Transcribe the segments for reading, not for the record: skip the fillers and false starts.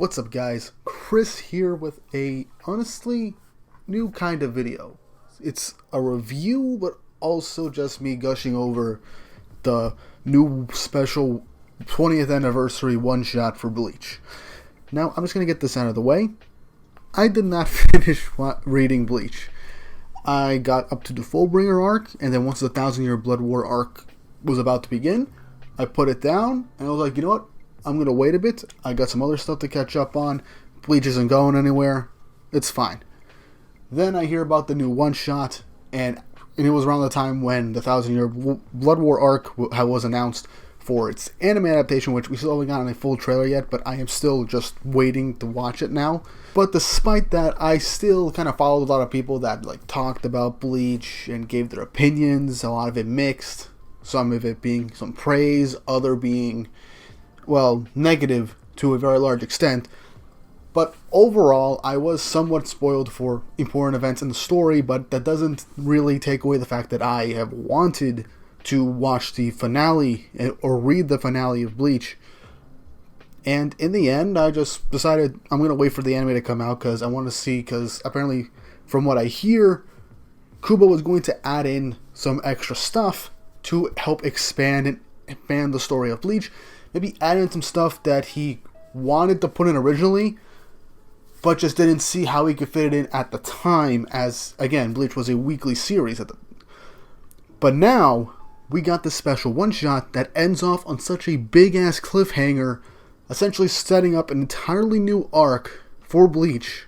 What's up, guys? Chris here with a honestly new kind of video. It's a review, but also just me gushing over the new special 20th anniversary one-shot for Bleach. Now, I'm just going to get this out of the way. I did not finish reading Bleach. I got up to the Fullbringer arc, and then once the 1,000-Year Blood War arc was about to begin, I put it down, and I was like, you know what? I'm going to wait a bit. I got some other stuff to catch up on. Bleach isn't going anywhere. It's fine. Then I hear about the new one-shot, and it was around the time when the 1,000-Year Blood War arc was announced for its anime adaptation, which we still haven't gotten a full trailer yet, but I am still just waiting to watch it now. But despite that, I still kind of followed a lot of people that talked about Bleach and gave their opinions, a lot of it mixed, some of it being some praise, other being, well, negative to a very large extent. But overall, I was somewhat spoiled for important events in the story, but that doesn't really take away the fact that I have wanted to watch the finale or read the finale of Bleach. And in the end, I just decided I'm going to wait for the anime to come out because I want to see, because apparently from what I hear, Kubo was going to add in some extra stuff to help expand the story of Bleach. Maybe add in some stuff that he wanted to put in originally, but just didn't see how he could fit it in at the time, as, again, Bleach was a weekly series. But now, we got this special one-shot that ends off on such a big-ass cliffhanger, essentially setting up an entirely new arc for Bleach,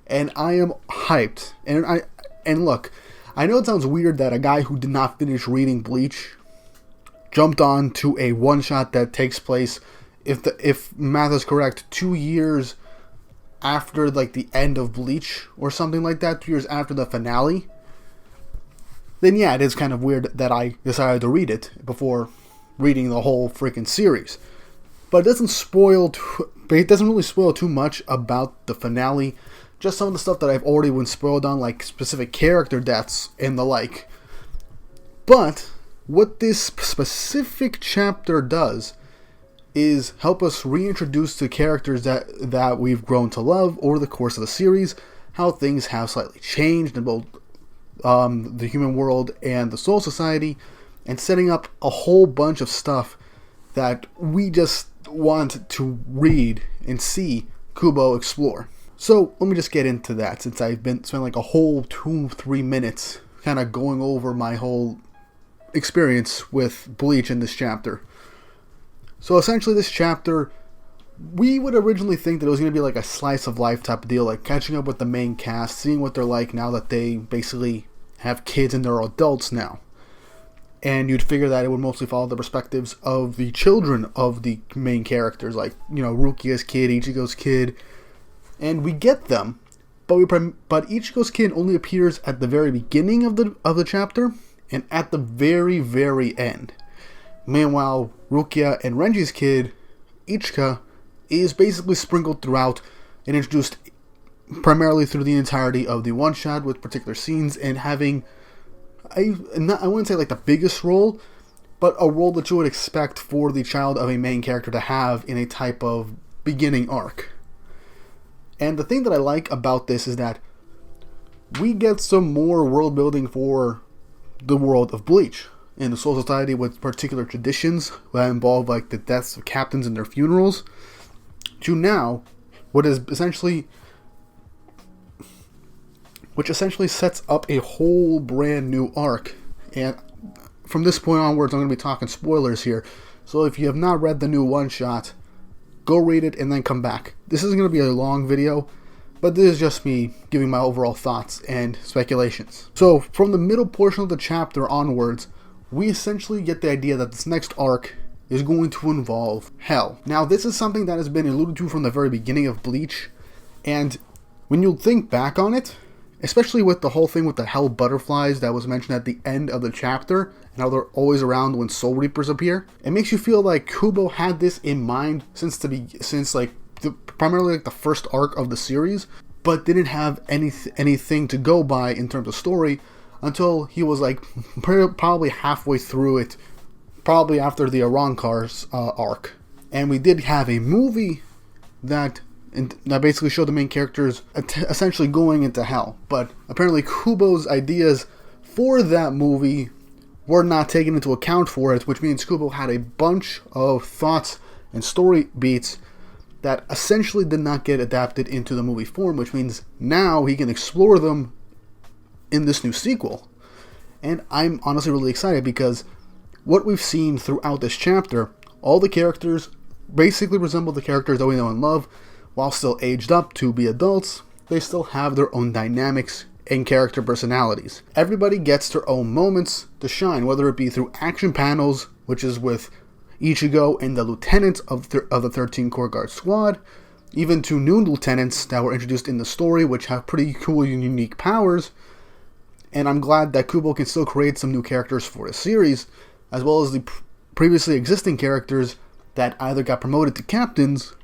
and I am hyped. And look, I know it sounds weird that a guy who did not finish reading Bleach jumped on to a one-shot that takes place, if math is correct, 2 years after the end of Bleach or something like that, 2 years after the finale. Then yeah, it is kind of weird that I decided to read it before reading the whole freaking series. But it doesn't really spoil too much about the finale. Just some of the stuff that I've already been spoiled on, like specific character deaths and the like. But what this specific chapter does is help us reintroduce the characters that we've grown to love over the course of the series, how things have slightly changed in both the human world and the Soul Society, and setting up a whole bunch of stuff that we just want to read and see Kubo explore. So let me just get into that, since I've spent a whole 2-3 minutes kind of going over my whole experience with Bleach in this chapter. So essentially this chapter, we would originally think that it was going to be like a slice of life type of deal, like catching up with the main cast, seeing what they're like now that they basically have kids and they're adults now. And you'd figure that it would mostly follow the perspectives of the children of the main characters, like, Rukia's kid, Ichigo's kid. And we get them, but Ichigo's kid only appears at the very beginning of the chapter and at the very, very end. Meanwhile, Rukia and Renji's kid, Ichika, is basically sprinkled throughout and introduced primarily through the entirety of the one-shot, with particular scenes and having I wouldn't say the biggest role, but a role that you would expect for the child of a main character to have in a type of beginning arc. And the thing that I like about this is that we get some more world building for the world of Bleach in the Soul Society, with particular traditions that involve the deaths of captains and their funerals, to now which essentially sets up a whole brand new arc. And from this point onwards, I'm going to be talking spoilers here, so if you have not read the new one-shot, go read it and then come back. This isn't going to be a long video, but this is just me giving my overall thoughts and speculations. So from the middle portion of the chapter onwards, we essentially get the idea that this next arc is going to involve Hell. Now, this is something that has been alluded to from the very beginning of Bleach, and when you think back on it, especially with the whole thing with the Hell butterflies that was mentioned at the end of the chapter, and how they're always around when Soul Reapers appear, it makes you feel like Kubo had this in mind since primarily the first arc of the series, but didn't have anything to go by in terms of story until he was probably halfway through it, probably after the Arrancar's arc. And we did have a movie that and that basically showed the main characters essentially going into hell. But apparently Kubo's ideas for that movie were not taken into account for it, which means Kubo had a bunch of thoughts and story beats that essentially did not get adapted into the movie form, which means now he can explore them in this new sequel. And I'm honestly really excited because what we've seen throughout this chapter, all the characters basically resemble the characters that we know and love. While still aged up to be adults, they still have their own dynamics and character personalities. Everybody gets their own moments to shine, whether it be through action panels, which is with Ichigo and the lieutenants of the 13 Core Guard squad, even to new lieutenants that were introduced in the story, which have pretty cool and unique powers. And I'm glad that Kubo can still create some new characters for the series, as well as the previously existing characters that either got promoted to captains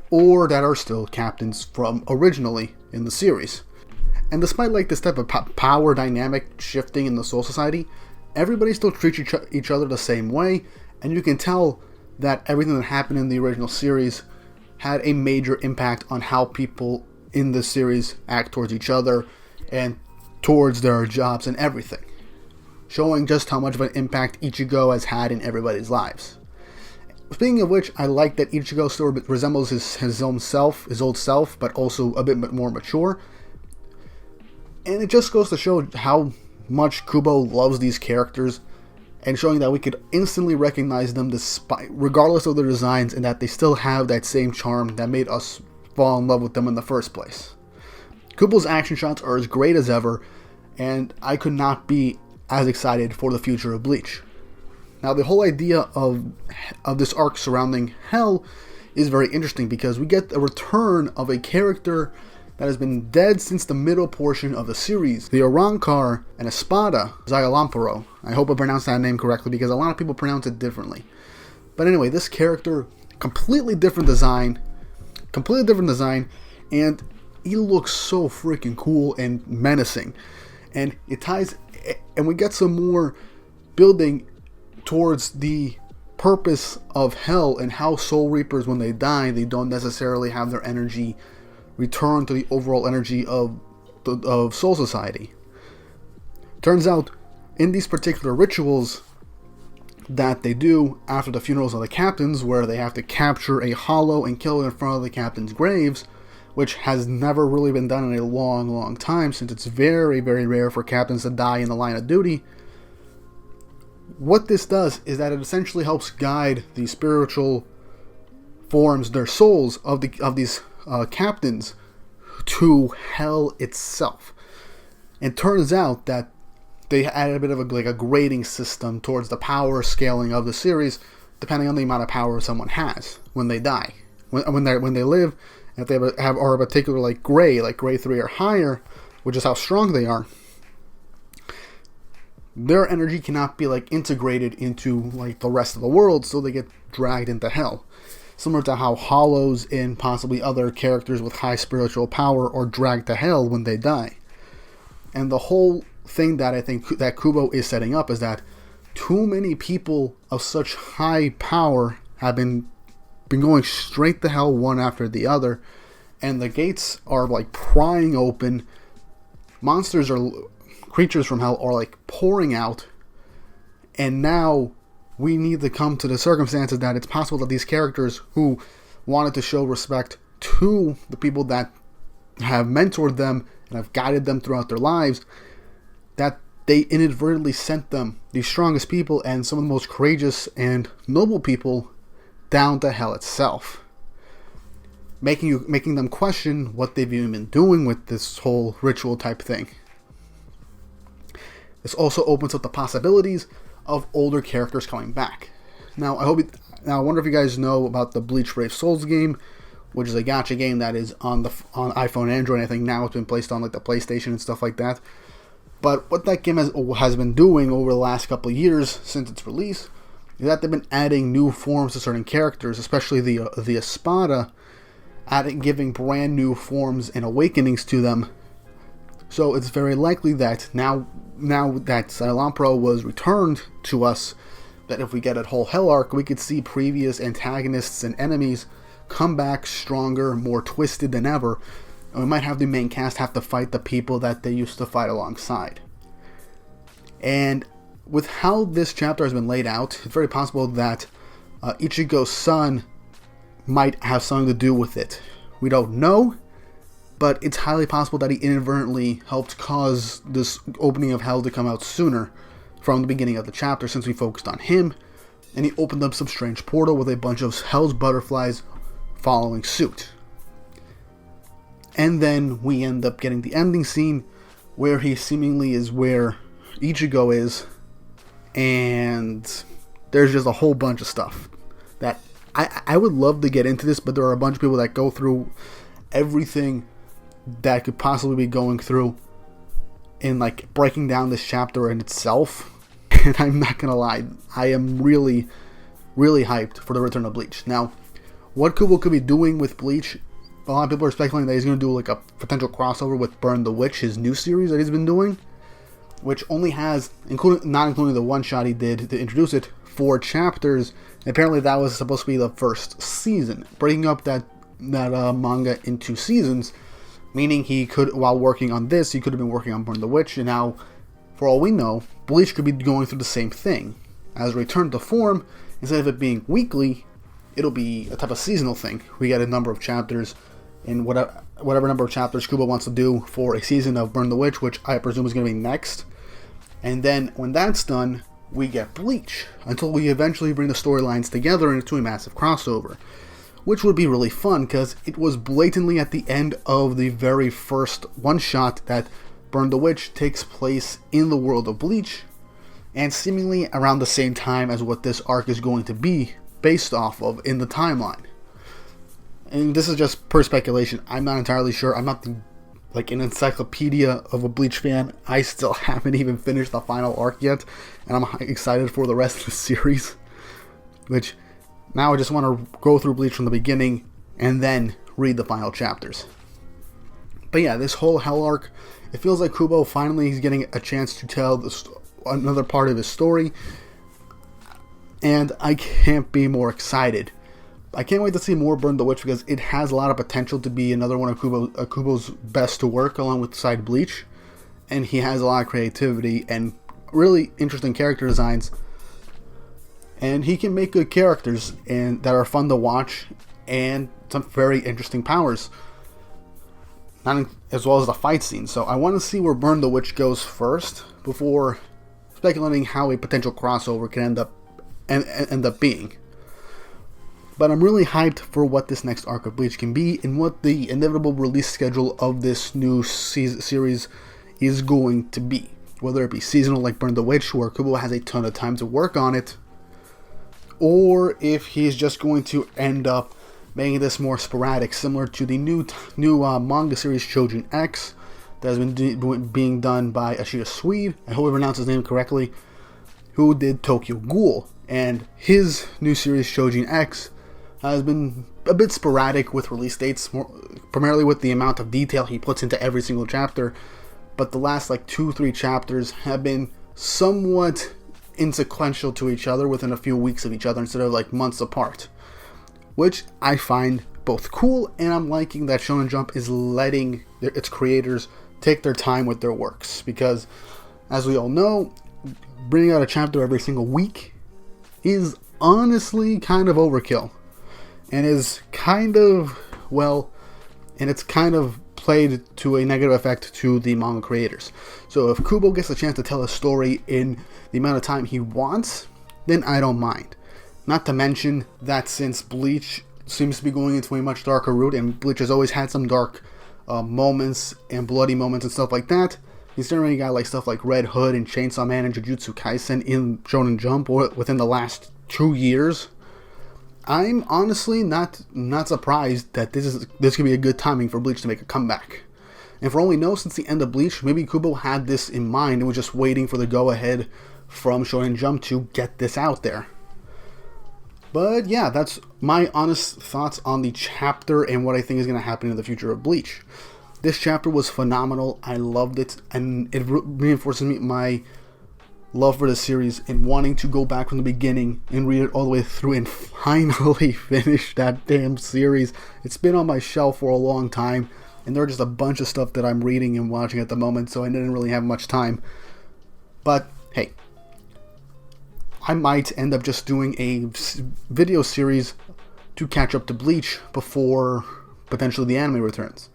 or that are still captains from originally in the series. And despite like this type of power dynamic shifting in the Soul Society, everybody still treats each other the same way, and you can tell that everything that happened in the original series had a major impact on how people in the series act towards each other and towards their jobs and everything, showing just how much of an impact Ichigo has had in everybody's lives. Speaking of which, I like that Ichigo still resembles his own self, his old self, but also a bit more mature. And it just goes to show how much Kubo loves these characters, and showing that we could instantly recognize them regardless of their designs, and that they still have that same charm that made us fall in love with them in the first place. Kubo's action shots are as great as ever, and I could not be as excited for the future of Bleach. Now, the whole idea of this arc surrounding Hell is very interesting because we get a return of a character that has been dead since the middle portion of the series, the Arrancar and Espada Xialamparo. I hope I pronounced that name correctly because a lot of people pronounce it differently. But anyway, this character, completely different design, and he looks so freaking cool and menacing. And it ties, and we get some more building towards the purpose of Hell and how Soul Reapers, when they die, they don't necessarily have their energy return to the overall energy of Soul Society. Turns out, in these particular rituals that they do after the funerals of the captains, where they have to capture a hollow and kill it in front of the captains' graves, which has never really been done in a long, long time, since it's very, very rare for captains to die in the line of duty. What this does is that it essentially helps guide the spiritual forms, their souls of these captains, to Hell itself. And turns out that they added a bit of a grading system towards the power scaling of the series, depending on the amount of power someone has when they die. When they live, and if they are a particular gray 3 or higher, which is how strong they are, their energy cannot be integrated into the rest of the world, so they get dragged into Hell. Similar to how Hollows and possibly other characters with high spiritual power are dragged to Hell when they die. And the whole thing that I think that Kubo is setting up is that too many people of such high power have been going straight to Hell one after the other, and the gates are prying open. Creatures from Hell are pouring out, and now we need to come to the circumstances that it's possible that these characters who wanted to show respect to the people that have mentored them and have guided them throughout their lives, that they inadvertently sent them, the strongest people and some of the most courageous and noble people, down to Hell itself, making them question what they've even been doing with this whole ritual type thing. This also opens up the possibilities of older characters coming back. Now, I wonder if you guys know about the Bleach Brave Souls game, which is a gacha game that is on iPhone and Android. I think now it's been placed on the PlayStation and stuff like that. But what that game has been doing over the last couple of years since its release is that they've been adding new forms to certain characters, especially the Espada, giving brand new forms and awakenings to them. So it's very likely that now that Xialamparo was returned to us, that if we get a whole Hell arc, we could see previous antagonists and enemies come back stronger, more twisted than ever, and we might have the main cast have to fight the people that they used to fight alongside. And with how this chapter has been laid out, it's very possible that Ichigo's son might have something to do with it. We don't know, but it's highly possible that he inadvertently helped cause this opening of hell to come out sooner from the beginning of the chapter, since we focused on him, and he opened up some strange portal with a bunch of hell's butterflies following suit. And then we end up getting the ending scene where he seemingly is where Ichigo is, and there's just a whole bunch of stuff that I would love to get into this, but there are a bunch of people that go through everything that could possibly be going through in like breaking down this chapter in itself. And I'm not gonna lie, I am really, really hyped for the return of Bleach. Now, what Kubo could be doing with Bleach, a lot of people are speculating that he's gonna do like a potential crossover with Burn the Witch, his new series that he's been doing, which only has, not including the one shot he did to introduce it, 4 chapters. And apparently that was supposed to be the first season, breaking up that manga into seasons, meaning he could, while working on this, he could have been working on Burn the Witch, and now, for all we know, Bleach could be going through the same thing. As a return to form, instead of it being weekly, it'll be a type of seasonal thing. We get a number of chapters, and whatever number of chapters Kubo wants to do for a season of Burn the Witch, which I presume is going to be next. And then, when that's done, we get Bleach, until we eventually bring the storylines together into a massive crossover. Which would be really fun, because it was blatantly at the end of the very first one-shot that Burn the Witch takes place in the world of Bleach, and seemingly around the same time as what this arc is going to be based off of in the timeline. And this is just per speculation. I'm not entirely sure. I'm not an encyclopedia of a Bleach fan. I still haven't even finished the final arc yet, and I'm excited for the rest of the series. Which, now I just want to go through Bleach from the beginning and then read the final chapters. But yeah, this whole Hell arc, it feels like Kubo finally is getting a chance to tell another part of his story, and I can't be more excited. I can't wait to see more Burn the Witch, because it has a lot of potential to be another one of Kubo's best to work along with side Bleach, and he has a lot of creativity and really interesting character designs, and he can make good characters and that are fun to watch, and some very interesting powers, as well as the fight scene. So I want to see where Burn the Witch goes first before speculating how a potential crossover can end up being. But I'm really hyped for what this next arc of Bleach can be, and what the inevitable release schedule of this new series is going to be. Whether it be seasonal like Burn the Witch, where Kubo has a ton of time to work on it, or if he's just going to end up making this more sporadic, similar to the new manga series Shojin X that has been being done by Ashita Sweeb, I hope I pronounced his name correctly, who did Tokyo Ghoul. And his new series Shojin X has been a bit sporadic with release dates, primarily with the amount of detail he puts into every single chapter, but the last 2-3 chapters have been somewhat insequential to each other, within a few weeks of each other instead of months apart, which I find both cool, and I'm liking that Shonen Jump is letting its creators take their time with their works, because as we all know, bringing out a chapter every single week is honestly kind of overkill, and is kind of, it's kind of played to a negative effect to the manga creators. So if Kubo gets a chance to tell a story in the amount of time he wants, then I don't mind. Not to mention that since Bleach seems to be going into a much darker route, and Bleach has always had some dark moments and bloody moments and stuff like that, he's already got stuff like Red Hood and Chainsaw Man and Jujutsu Kaisen in Shonen Jump within the last 2 years. I'm honestly not surprised that this could be a good timing for Bleach to make a comeback. And for all we know, since the end of Bleach, maybe Kubo had this in mind and was just waiting for the go-ahead from Shonen Jump to get this out there. But yeah, that's my honest thoughts on the chapter and what I think is going to happen in the future of Bleach. This chapter was phenomenal. I loved it, and it reinforces my love for the series and wanting to go back from the beginning and read it all the way through and finally finish that damn series. It's been on my shelf for a long time, and there are just a bunch of stuff that I'm reading and watching at the moment, so I didn't really have much time. But hey, I might end up just doing a video series to catch up to Bleach before potentially the anime returns.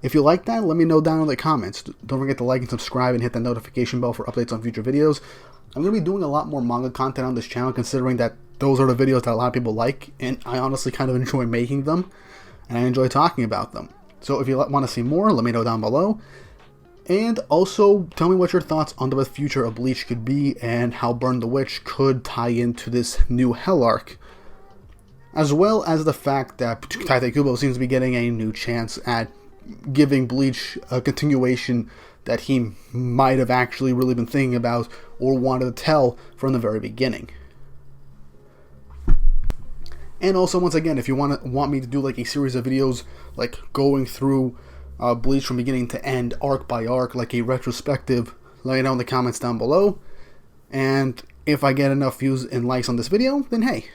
If you like that, let me know down in the comments. Don't forget to like and subscribe and hit the notification bell for updates on future videos. I'm going to be doing a lot more manga content on this channel, considering that those are the videos that a lot of people like, and I honestly kind of enjoy making them, and I enjoy talking about them. So if you want to see more, let me know down below. And also, tell me what your thoughts on the future of Bleach could be, and how Burn the Witch could tie into this new Hell arc. As well as the fact that Tite Kubo seems to be getting a new chance at giving Bleach a continuation that he might have actually really been thinking about or wanted to tell from the very beginning. And also, once again, if you want me to do like a series of videos like going through Bleach from beginning to end, arc by arc, like a retrospective, let me know in the comments down below. And if I get enough views and likes on this video, then hey,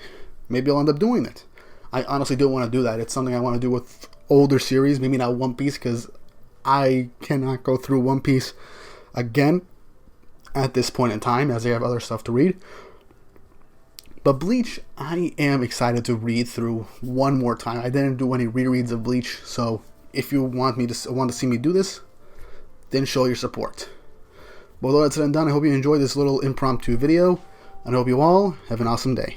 maybe I'll end up doing it. I honestly don't want to do that. It's something I want to do with older series, maybe not One Piece, because I cannot go through One Piece again at this point in time, as I have other stuff to read. But Bleach, I am excited to read through one more time. I didn't do any rereads of Bleach, so if you want to see me do this, then show your support. But with all that said and done, I hope you enjoyed this little impromptu video, and I hope you all have an awesome day.